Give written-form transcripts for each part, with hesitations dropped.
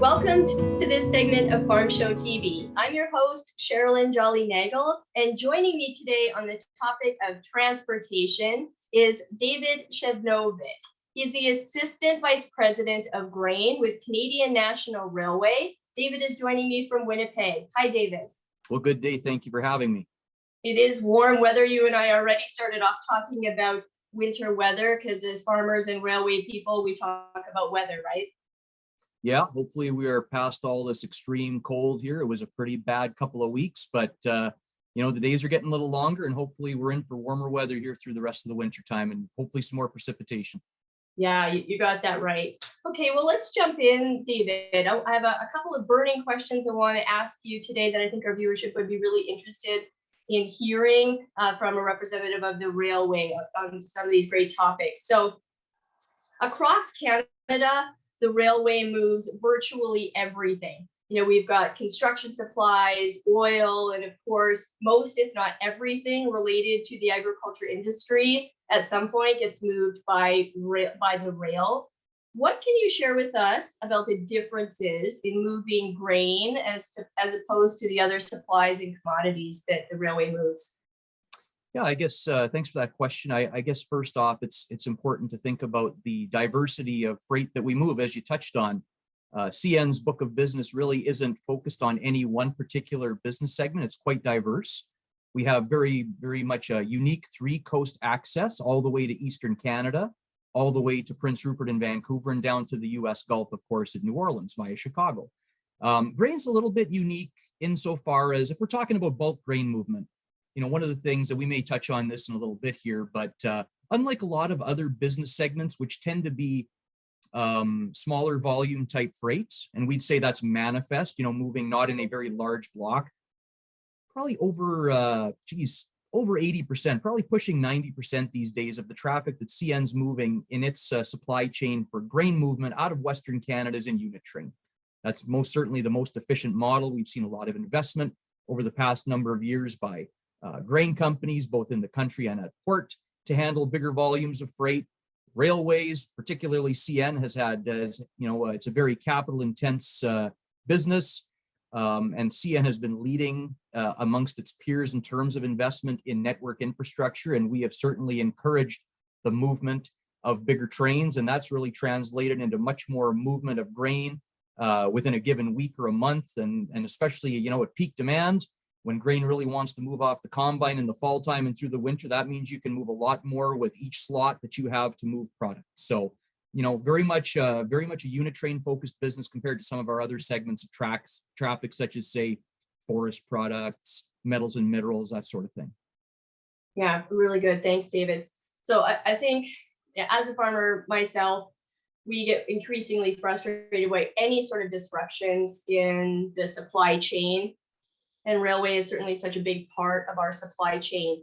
Welcome to this segment of Farm Show TV. I'm your host, Sherilyn Jolly-Nagel, and joining me today on the topic of transportation is David Shevnovic. He's the Assistant Vice President of Grain with Canadian National Railway. David is joining me from Winnipeg. Hi, David. Well, good day. Thank you for having me. It is warm weather. You and I already started off talking about winter weather because as farmers and railway people, we talk about weather, right? Yeah, hopefully we are past all this extreme cold here. It was a pretty bad couple of weeks, but the days are getting a little longer and hopefully we're in for warmer weather here through the rest of the winter time and hopefully some more precipitation. Yeah, you got that right. Okay, well, let's jump in, David. I have a couple of burning questions I want to ask you today that I think our viewership would be really interested in hearing from a representative of the railway on some of these great topics. So across Canada, the railway moves virtually everything. You know, we've got construction supplies, oil, and of course, most, if not everything related to the agriculture industry at some point gets moved by the rail. What can you share with us about the differences in moving grain as opposed to the other supplies and commodities that the railway moves? Yeah, I guess thanks for that question. I guess first off, it's important to think about the diversity of freight that we move, as you touched on. CN's book of business really isn't focused on any one particular business segment. It's quite diverse. We have very, very much a unique three-coast access all the way to Eastern Canada, all the way to Prince Rupert and Vancouver, and down to the US Gulf, of course, at New Orleans via Chicago. Grain's a little bit unique insofar as if we're talking about bulk grain movement. You know, one of the things that we may touch on this in a little bit here, but unlike a lot of other business segments, which tend to be smaller volume type freight, and we'd say that's manifest, moving not in a very large block, probably over 80%, probably pushing 90% these days of the traffic that CN's moving in its supply chain for grain movement out of Western Canada is in unit train. That's most certainly the most efficient model. We've seen a lot of investment over the past number of years by grain companies, both in the country and at port, to handle bigger volumes of freight. Railways, particularly CN, has had, it's a very capital intense business. And CN has been leading amongst its peers in terms of investment in network infrastructure. And we have certainly encouraged the movement of bigger trains. And that's really translated into much more movement of grain within a given week or a month. And especially, at peak demand, when grain really wants to move off the combine in the fall time and through the winter, that means you can move a lot more with each slot that you have to move product. So, very much a unit train focused business compared to some of our other segments of traffic, such as say forest products, metals and minerals, that sort of thing. Yeah, really good. Thanks, David. So I think as a farmer myself, we get increasingly frustrated by any sort of disruptions in the supply chain. And railway is certainly such a big part of our supply chain.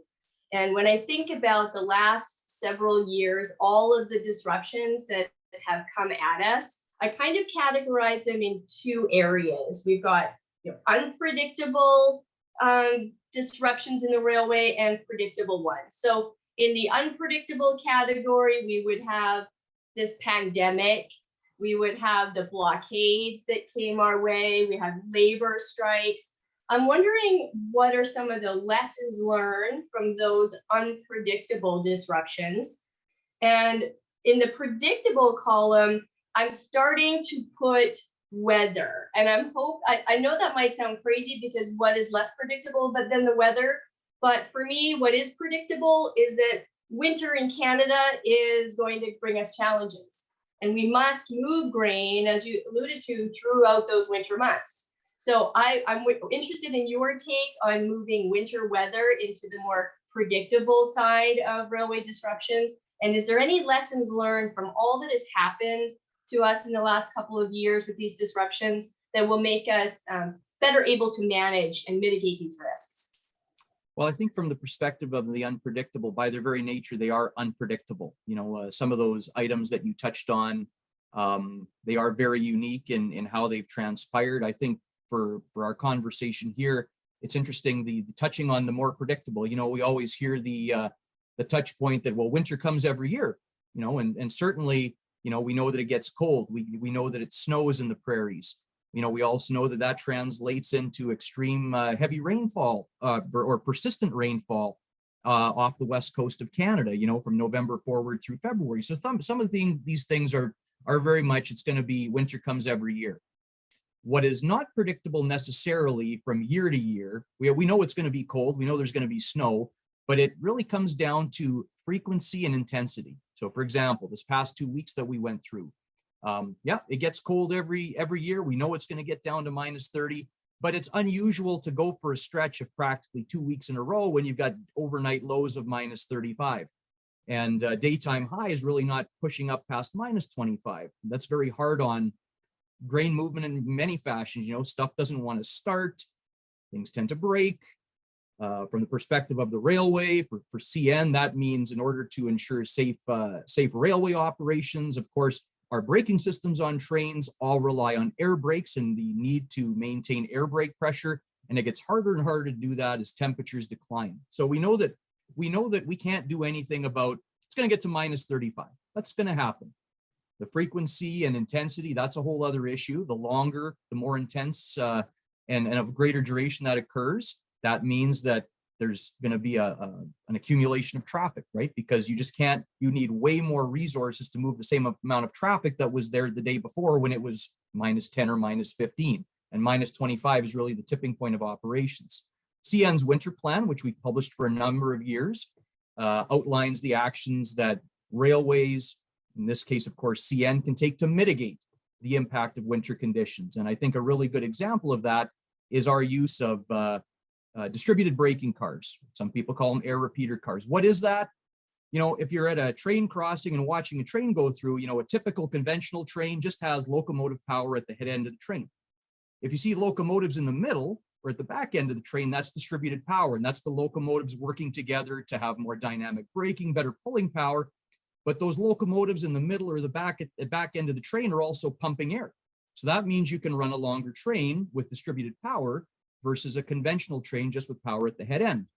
And when I think about the last several years, all of the disruptions that have come at us, I kind of categorize them in two areas. We've got unpredictable disruptions in the railway and predictable ones. So in the unpredictable category, we would have this pandemic. We would have the blockades that came our way. We have labor strikes. I'm wondering what are some of the lessons learned from those unpredictable disruptions? And in the predictable column, I'm starting to put weather. And I know that might sound crazy because what is less predictable but then the weather? But for me, what is predictable is that winter in Canada is going to bring us challenges. And we must move grain, as you alluded to, throughout those winter months. So I'm interested in your take on moving winter weather into the more predictable side of railway disruptions. And is there any lessons learned from all that has happened to us in the last couple of years with these disruptions that will make us better able to manage and mitigate these risks? Well, I think from the perspective of the unpredictable, by their very nature, they are unpredictable. Some of those items that you touched on, they are very unique in how they've transpired. I think for our conversation here, it's interesting the touching on the more predictable. We always hear the touch point that, well, winter comes every year, and certainly, we know that it gets cold. We know that it snows in the prairies. We also know that that translates into extreme heavy rainfall or persistent rainfall off the west coast of Canada, from November forward through February. So some of these things are very much, it's going to be winter comes every year. What is not predictable necessarily from year to year, we know it's going to be cold, we know there's going to be snow, but it really comes down to frequency and intensity. So for example, this past 2 weeks that we went through, it gets cold every year. We know it's going to get down to -30, but it's unusual to go for a stretch of practically 2 weeks in a row when you've got overnight lows of -35. And daytime high is really not pushing up past -25. That's very hard on grain movement in many fashions. Stuff doesn't want to start, things tend to break. From the perspective of the railway, for CN, that means in order to ensure safe railway operations, of course, our braking systems on trains all rely on air brakes and the need to maintain air brake pressure. And it gets harder and harder to do that as temperatures decline. So we know that we can't do anything about it's going to get to -35. That's going to happen. The frequency and intensity, that's a whole other issue. The longer, the more intense and of greater duration that occurs, that means that there's going to be an accumulation of traffic, right? Because you need way more resources to move the same amount of traffic that was there the day before when it was -10 or -15. And -25 is really the tipping point of operations. CN's winter plan, which we've published for a number of years, outlines the actions that railways, in this case, of course, CN, can take to mitigate the impact of winter conditions. And I think a really good example of that is our use of distributed braking cars. Some people call them air repeater cars. What is that? If you're at a train crossing and watching a train go through, a typical conventional train just has locomotive power at the head end of the train. If you see locomotives in the middle or at the back end of the train, that's distributed power. And that's the locomotives working together to have more dynamic braking, better pulling power. But those locomotives in the middle or the back end of the train are also pumping air. So that means you can run a longer train with distributed power versus a conventional train just with power at the head end.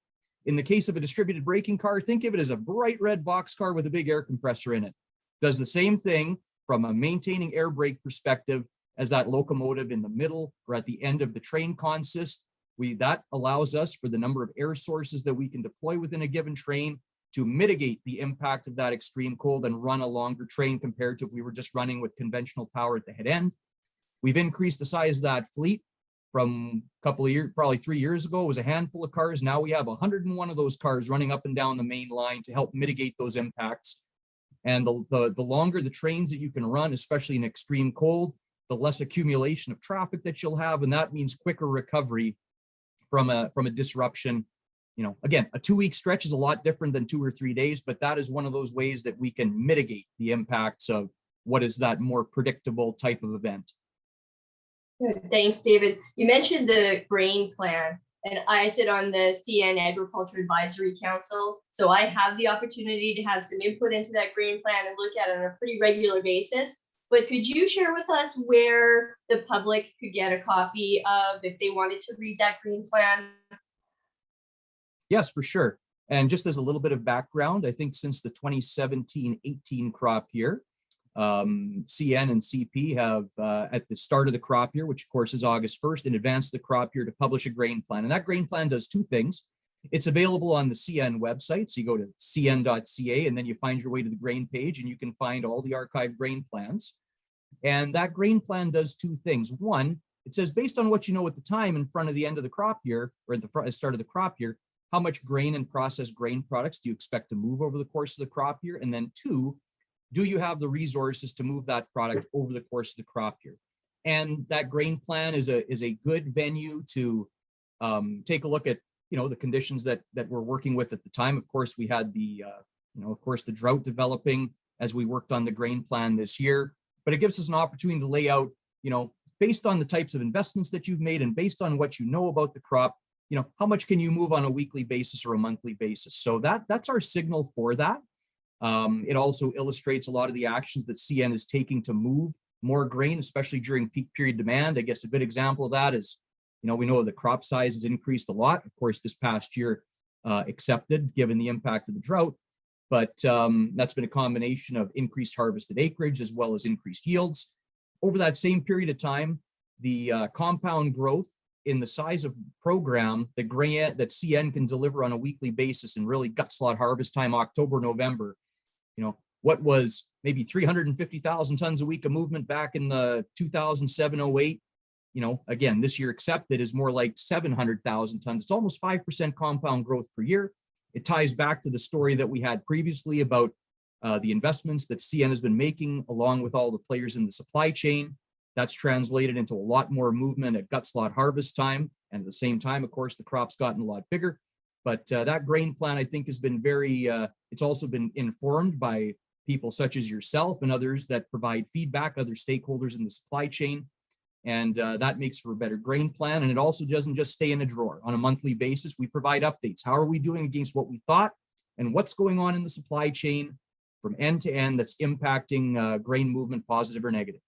In the case of a distributed braking car, think of it as a bright red boxcar with a big air compressor in it. Does the same thing from a maintaining air brake perspective as that locomotive in the middle or at the end of the train consists. That allows us, for the number of air sources that we can deploy within a given train, to mitigate the impact of that extreme cold and run a longer train compared to if we were just running with conventional power at the head end. We've increased the size of that fleet from a couple of years, probably 3 years ago, it was a handful of cars. Now we have 101 of those cars running up and down the main line to help mitigate those impacts. And the longer the trains that you can run, especially in extreme cold, the less accumulation of traffic that you'll have. And that means quicker recovery from a disruption. Again, a 2 week stretch is a lot different than 2 or 3 days, but that is one of those ways that we can mitigate the impacts of what is that more predictable type of event. Good. Thanks, David. You mentioned the grain plan, and I sit on the CN Agriculture Advisory Council. So I have the opportunity to have some input into that grain plan and look at it on a pretty regular basis. But could you share with us where the public could get a copy of if they wanted to read that grain plan? Yes, for sure. And just as a little bit of background, I think since the 2017-18 crop year, CN and CP have, at the start of the crop year, which of course is August 1st, in advance of the crop year, to publish a grain plan. And that grain plan does two things. It's available on the CN website. So you go to cn.ca and then you find your way to the grain page and you can find all the archived grain plans. And that grain plan does two things. One, it says based on what you know at the time in front of the end of the crop year, or at the start of the crop year, how much grain and processed grain products do you expect to move over the course of the crop year? And then two, do you have the resources to move that product over the course of the crop year? And that grain plan is a good venue to take a look at, the conditions that we're working with at the time. Of course, we had the drought developing as we worked on the grain plan this year, but it gives us an opportunity to lay out, based on the types of investments that you've made and based on what you know about the crop, how much can you move on a weekly basis or a monthly basis? So that's our signal for that. It also illustrates a lot of the actions that CN is taking to move more grain, especially during peak period demand. I guess a good example of that is, we know the crop size has increased a lot. Of course, this past year accepted given the impact of the drought, but that's been a combination of increased harvested acreage as well as increased yields. Over that same period of time, the compound growth in the size of program that CN can deliver on a weekly basis and really gut slot harvest time, October, November. What was maybe 350,000 tons a week of movement back in the 2007-08, again, this year accepted is more like 700,000 tons. It's almost 5% compound growth per year. It ties back to the story that we had previously about the investments that CN has been making along with all the players in the supply chain. That's translated into a lot more movement at gut slot harvest time. And at the same time, of course, the crop's gotten a lot bigger. But that grain plan, I think, has been it's also been informed by people such as yourself and others that provide feedback, other stakeholders in the supply chain. And that makes for a better grain plan. And it also doesn't just stay in a drawer. On a monthly basis, we provide updates. How are we doing against what we thought? And what's going on in the supply chain from end to end that's impacting grain movement, positive or negative?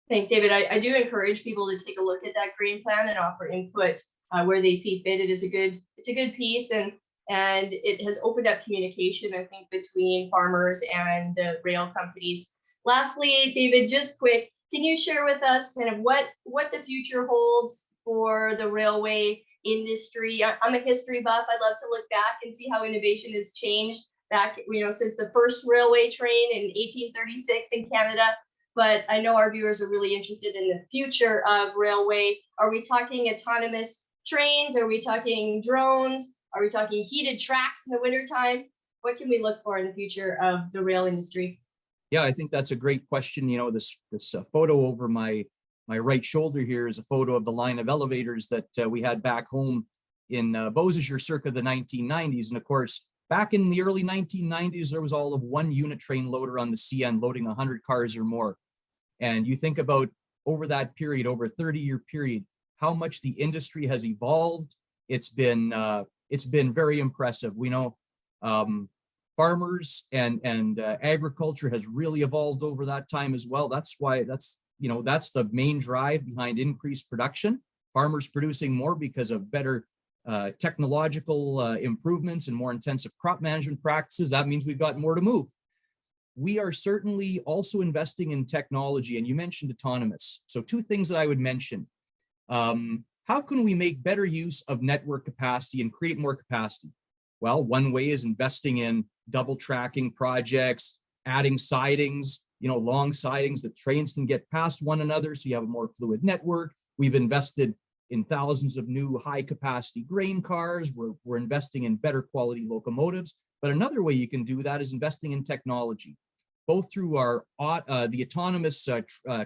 Thanks, David. I do encourage people to take a look at that grain plan and offer input where they see fit. It's a good piece, and it has opened up communication, I think, between farmers and the rail companies. Lastly, David, just quick, can you share with us kind of what the future holds for the railway industry? I'm a history buff. I love to look back and see how innovation has changed back, since the first railway train in 1836 in Canada. But I know our viewers are really interested in the future of railway. Are we talking autonomous trains? Are we talking drones? Are we talking heated tracks in the wintertime? What can we look for in the future of the rail industry? Yeah, I think that's a great question. This photo over my right shoulder here is a photo of the line of elevators that we had back home in Beausejour circa the 1990s. And of course, back in the early 1990s, there was all of one unit train loader on the CN loading 100 cars or more. And you think about over that period, over a 30-year period, how much the industry has evolved. It's been very impressive. We know farmers and agriculture has really evolved over that time as well. That's the main drive behind increased production. Farmers producing more because of better technological improvements and more intensive crop management practices. That means we've got more to move. We are certainly also investing in technology, and you mentioned autonomous. So two things that I would mention. How can we make better use of network capacity and create more capacity? Well, one way is investing in double tracking projects, adding sidings, long sidings that trains can get past one another so you have a more fluid network. We've invested in thousands of new high capacity grain cars. We're investing in better quality locomotives. But another way you can do that is investing in technology, both through the autonomous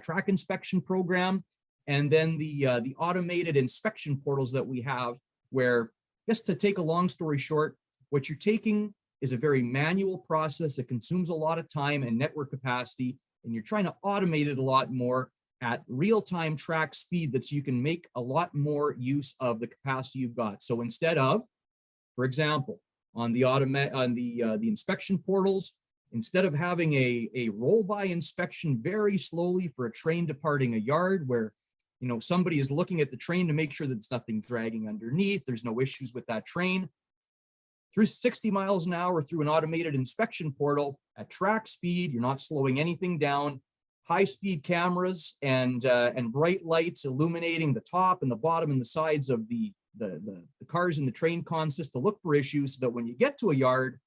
track inspection program and then the automated inspection portals that we have, where, just to take a long story short, what you're taking is a very manual process that consumes a lot of time and network capacity, and you're trying to automate it a lot more at real-time track speed, that so you can make a lot more use of the capacity you've got. So instead of, for example, on the inspection portals, instead of having a roll-by inspection very slowly for a train departing a yard where somebody is looking at the train to make sure that there's nothing dragging underneath, there's no issues with that train, through 60 miles an hour through an automated inspection portal at track speed, you're not slowing anything down, high-speed cameras and bright lights illuminating the top and the bottom and the sides of the cars in the train consist to look for issues, so that when you get to a yard,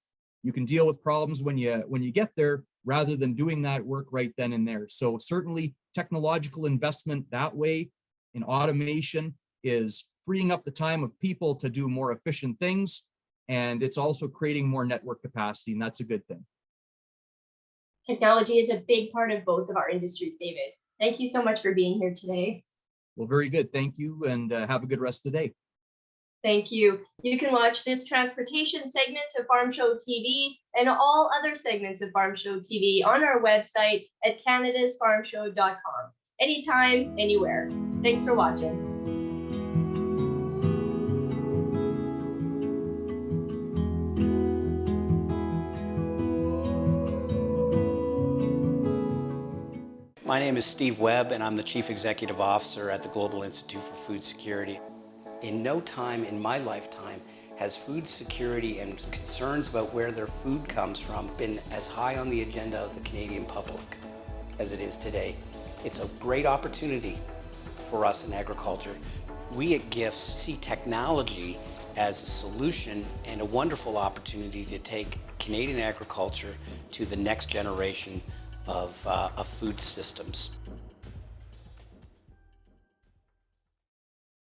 you can deal with problems when you get there, rather than doing that work right then and there. So certainly technological investment that way in automation is freeing up the time of people to do more efficient things, and it's also creating more network capacity, and that's a good thing. Technology is a big part of both of our industries, David. Thank you so much for being here today. Well, very good. Thank you, and have a good rest of the day. Thank you. You can watch this transportation segment of Farm Show TV and all other segments of Farm Show TV on our website at canadasfarmshow.com. Anytime, anywhere. Thanks for watching. My name is Steve Webb, and I'm the Chief Executive Officer at the Global Institute for Food Security. In no time in my lifetime has food security and concerns about where their food comes from been as high on the agenda of the Canadian public as it is today. It's a great opportunity for us in agriculture. We at GIFT see technology as a solution and a wonderful opportunity to take Canadian agriculture to the next generation of food systems.